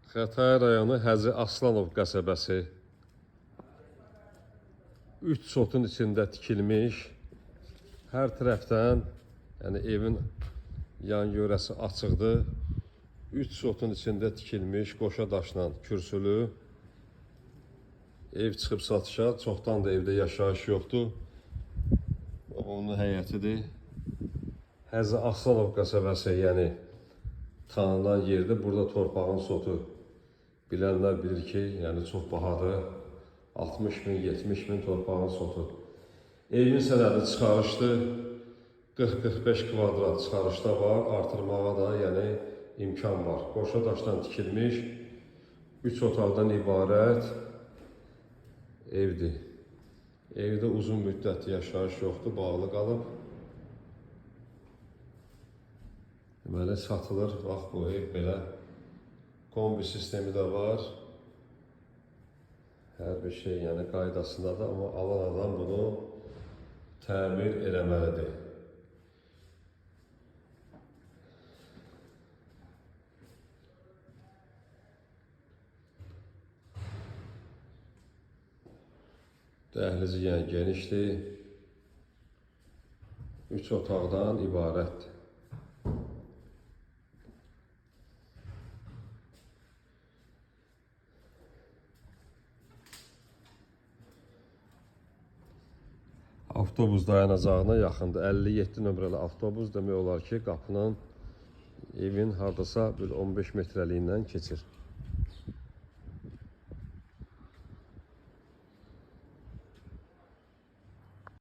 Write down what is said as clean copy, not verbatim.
Xətai rayonu Həzi Aslanov qəsəbəsi 3 sotun içində tikilmiş, hər tərəfdən, yəni evin yan yörəsi açıqdır. 3 sotun içində tikilmiş, qoşa daşla kürsülü ev çıxıb satışa, çoxdan da evdə yaşayış yoxdur. Onun həyətidir. Həzi Aslanov qəsəbəsi, yəni tanınan yerdə, burada torpağın sotu bilənlər bilir ki, yəni çox bahadır. 60 min, 70 min torpağın sotu. Evin sənədi çıxarışdır. 40-45 kvadrat çıxarışda var, artırmağa da yəni imkan var. Qoşa daşdan tikilmiş, 3 otaqdan ibarət evdir. Evdə uzun müddətli yaşayış yoxdur, bağlı qalıb. Deməli, satılır, bax bu ev belə. Kombi sistemi də var. Hər bir şey yəni qaydasındadır, amma alan adam bunu təmir eləməlidir. Dəhlizi yəni genişdir. 3 otaqdan ibarətdir. Avtobus dayanacağına yaxındır. 57 nömrəli avtobus demək olar ki, qapının evin hardasa bir 15 metrəliyindən keçir.